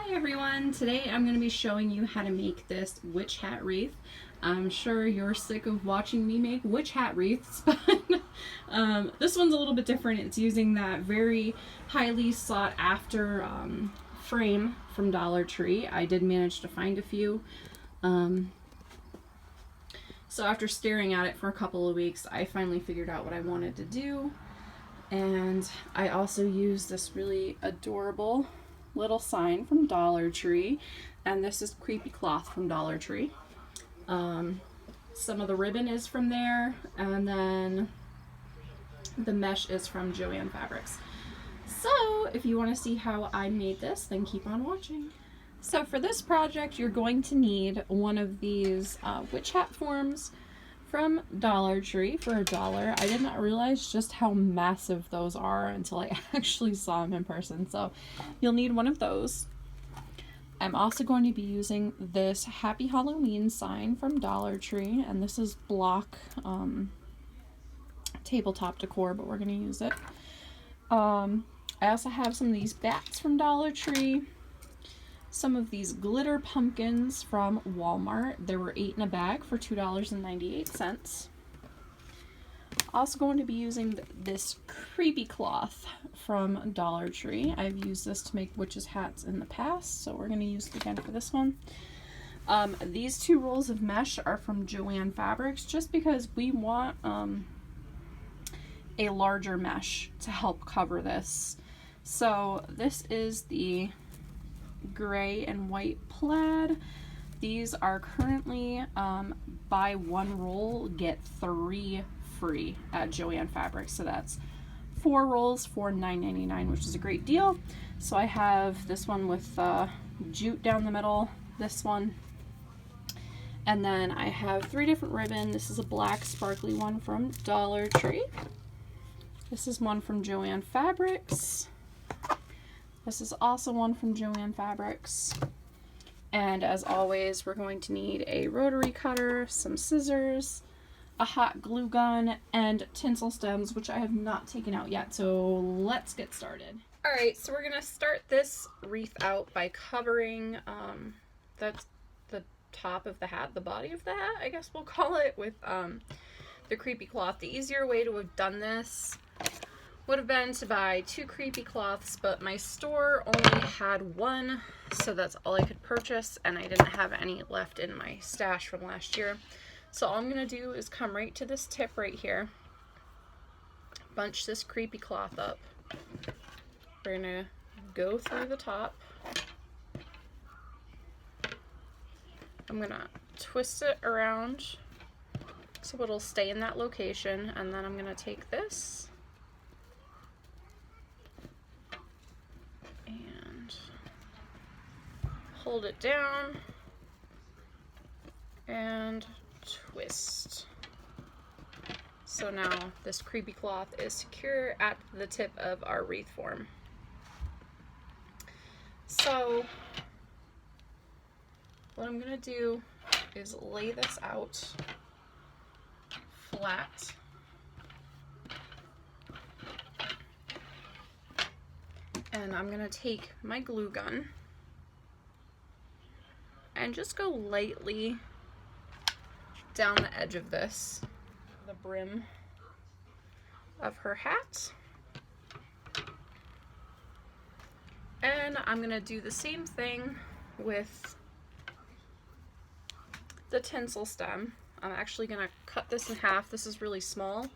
Hi everyone! Today I'm going to be showing you how to make this witch hat wreath. I'm sure you're sick of watching me make witch hat wreaths, but this one's a little bit different. It's using that very highly sought after frame from Dollar Tree. I did manage to find a few. So after staring at it for a couple of weeks, I finally figured out what I wanted to do. And I also used this really adorable little sign from Dollar Tree, and this is creepy cloth from Dollar Tree. Some of the ribbon is from there, and then the mesh is from Joann Fabrics. So if you want to see how I made this, then keep on watching. So for this project, you're going to need one of these witch hat forms from Dollar Tree for $1. I did not realize just how massive those are until I actually saw them in person. So you'll need one of those. I'm also going to be using this Happy Halloween sign from Dollar Tree, and this is block tabletop decor, but we're going to use it. I also have some of these bats from Dollar Tree. Some of these glitter pumpkins from Walmart. There were 8 in a bag for $2.98. Also going to be using this creepy cloth from Dollar Tree. I've used this to make witches' hats in the past, so we're going to use it again for this one. These 2 rolls of mesh are from Joann Fabrics, just because we want a larger mesh to help cover this. So this is the gray and white plaid. These are currently buy 1 roll get 3 free at Joann Fabrics, so that's 4 rolls for $9.99, which is a great deal. So I have this one with jute down the middle, this one, and then I have 3 different ribbon. This is a black sparkly one from Dollar Tree. This is one from Joann Fabrics. This is also one from Joann Fabrics. And as always, we're going to need a rotary cutter, some scissors, a hot glue gun, and tinsel stems, which I have not taken out yet. So let's get started. Alright, so we're going to start this wreath out by covering that's the top of the hat, the body of the hat, I guess we'll call it, with the creepy cloth. The easier way to have done this would have been to buy 2 creepy cloths, but my store only had 1, so that's all I could purchase, and I didn't have any left in my stash from last year. So all I'm going to do is come right to this tip right here, bunch this creepy cloth up. We're going to go through the top. I'm going to twist it around so it'll stay in that location, and then I'm going to take this hold it down and twist. So now this creepy cloth is secure at the tip of our wreath form. So what I'm going to do is lay this out flat. And I'm going to take my glue gun and just go lightly down the edge of this, the brim of her hat. And I'm gonna do the same thing with the tinsel stem. I'm actually gonna cut this in half. This is really small,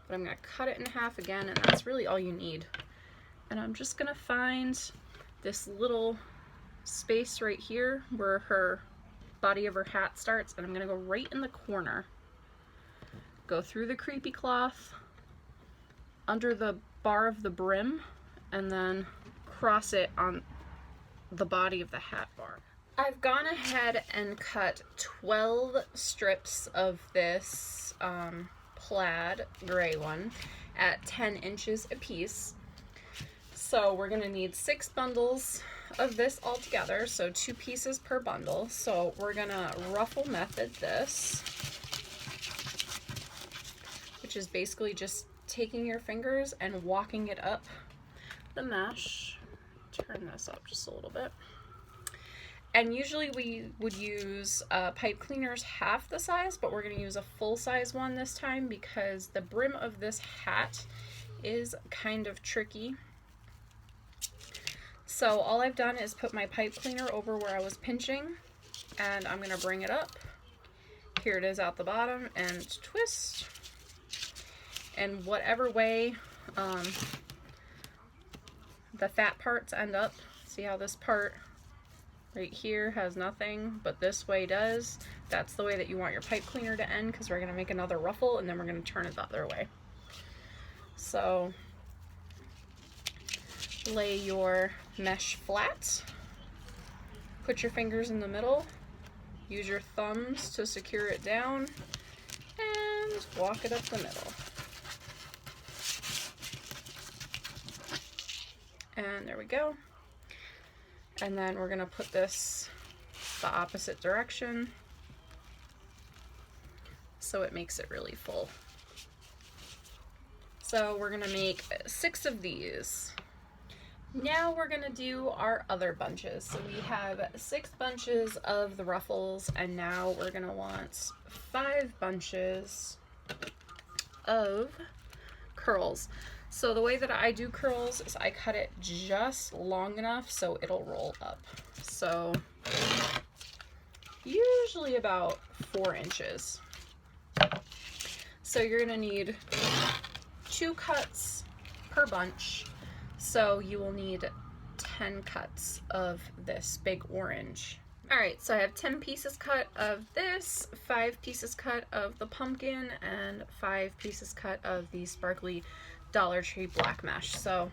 but I'm gonna cut it in half again, and that's really all you need. And I'm just gonna find this little space right here where her body of her hat starts, and I'm gonna go right in the corner, go through the creepy cloth under the bar of the brim, and then cross it on the body of the hat bar. I've gone ahead and cut 12 strips of this plaid gray one at 10 inches a piece. So we're gonna need 6 bundles of this all together, so 2 pieces per bundle. So we're gonna Ruffle Method this, which is basically just taking your fingers and walking it up the mesh. Turn this up just a little bit. And usually we would use pipe cleaners half the size, but we're going to use a full size one this time because the brim of this hat is kind of tricky. So all I've done is put my pipe cleaner over where I was pinching, and I'm going to bring it up. Here it is out the bottom, and twist. And whatever way the fat parts end up, see how this part right here has nothing, but this way does. That's the way that you want your pipe cleaner to end, because we're going to make another ruffle and then we're going to turn it the other way. So lay your mesh flat, put your fingers in the middle, use your thumbs to secure it down, and walk it up the middle. And there we go. And then we're gonna put this the opposite direction so it makes it really full. So we're gonna make 6 of these. Now we're gonna do our other bunches. So we have 6 bunches of the ruffles, and now we're gonna want 5 bunches of curls. So the way that I do curls is I cut it just long enough so it'll roll up. So usually about 4 inches. So you're gonna need 2 cuts per bunch. So you will need 10 cuts of this big orange. All right, so I have 10 pieces cut of this, 5 pieces cut of the pumpkin, and 5 pieces cut of the sparkly Dollar Tree black mesh. So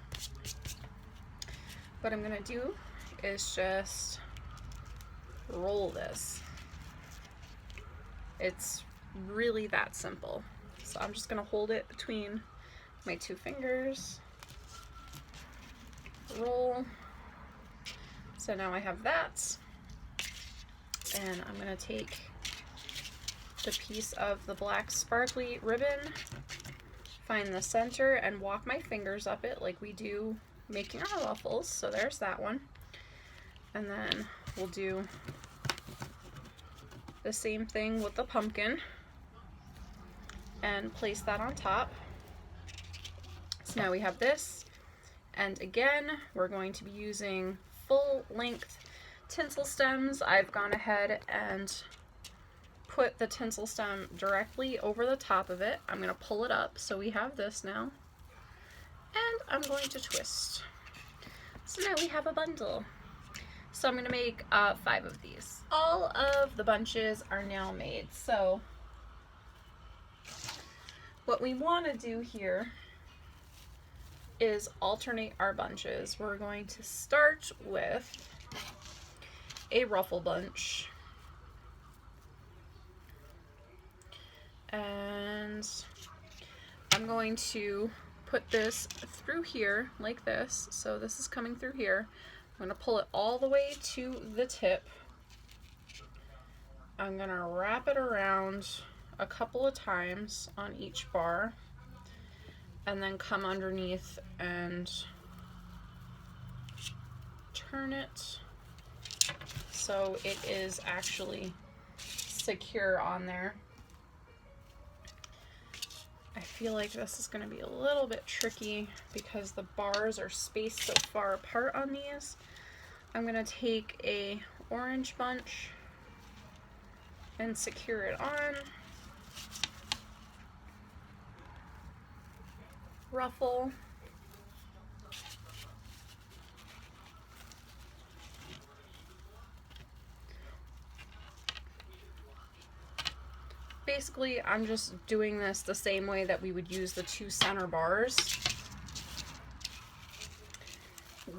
what I'm gonna do is just roll this. It's really that simple. So I'm just gonna hold it between my 2 fingers, roll. So now I have that, and I'm gonna take the piece of the black sparkly ribbon, find the center, and walk my fingers up it like we do making our ruffles. So there's that one. And then we'll do the same thing with the pumpkin and place that on top. So now we have this, and again we're going to be using full length tinsel stems. I've gone ahead and put the tinsel stem directly over the top of it. I'm going to pull it up so we have this now, and I'm going to twist. So now we have a bundle. So I'm going to make 5 of these. All of the bunches are now made. So what we want to do here is alternate our bunches. We're going to start with a ruffle bunch, and I'm going to put this through here like this. So this is coming through here. I'm going to pull it all the way to the tip. I'm going to wrap it around a couple of times on each bar, and then come underneath and turn it so it is actually secure on there. I feel like this is going to be a little bit tricky because the bars are spaced so far apart on these. I'm going to take a orange bunch and secure it on. Ruffle. Basically, I'm just doing this the same way that we would use the 2 center bars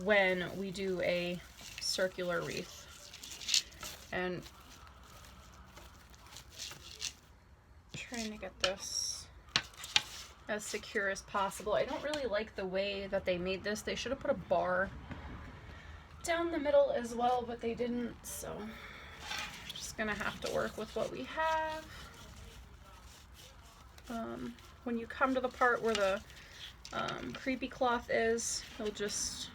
when we do a circular wreath. And trying to get this as secure as possible. I don't really like the way that they made this. They should have put a bar down the middle as well, but they didn't, so I'm just gonna have to work with what we have. When you come to the part where the creepy cloth is, you'll just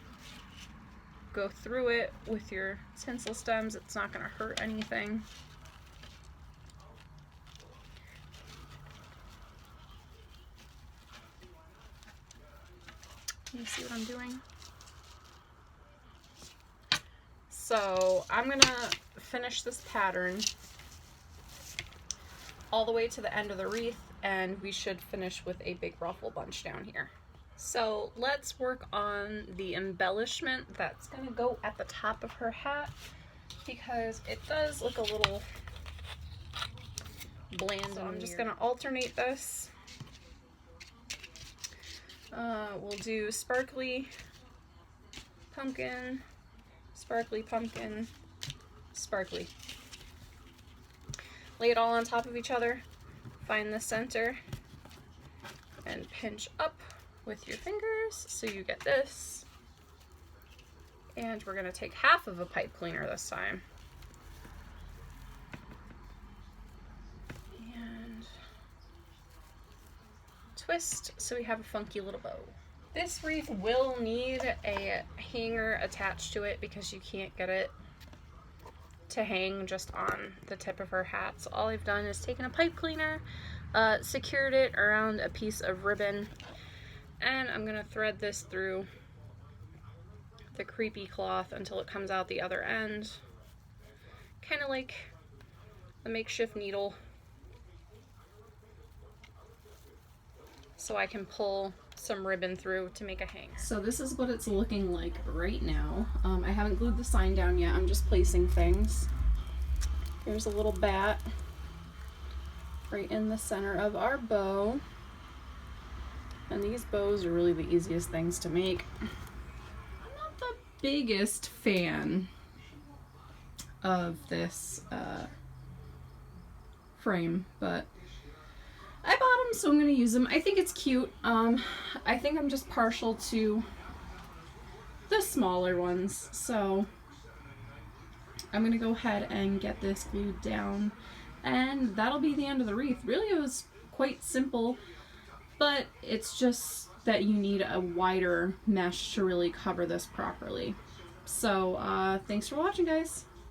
go through it with your tinsel stems. It's not going to hurt anything. Can you see what I'm doing? So I'm going to finish this pattern all the way to the end of the wreath, and we should finish with a big ruffle bunch down here. So let's work on the embellishment that's going to go at the top of her hat, because it does look a little bland. So I'm just going to alternate this. We'll do sparkly pumpkin, sparkly pumpkin, sparkly. Lay it all on top of each other, find the center, and pinch up with your fingers so you get this. And we're going to take half of a pipe cleaner this time. And twist so we have a funky little bow. This wreath will need a hanger attached to it because you can't get it to hang just on the tip of her hat. So all I've done is taken a pipe cleaner, secured it around a piece of ribbon, and I'm gonna thread this through the creepy cloth until it comes out the other end, kind of like a makeshift needle, so I can pull some ribbon through to make a hanger. So this is what it's looking like right now. I haven't glued the sign down yet. I'm just placing things. Here's a little bat right in the center of our bow. And these bows are really the easiest things to make. I'm not the biggest fan of this frame, but I bought them, so I'm going to use them. I think it's cute. I think I'm just partial to the smaller ones, so I'm going to go ahead and get this glued down, and that'll be the end of the wreath. Really, it was quite simple, but it's just that you need a wider mesh to really cover this properly. So, thanks for watching, guys.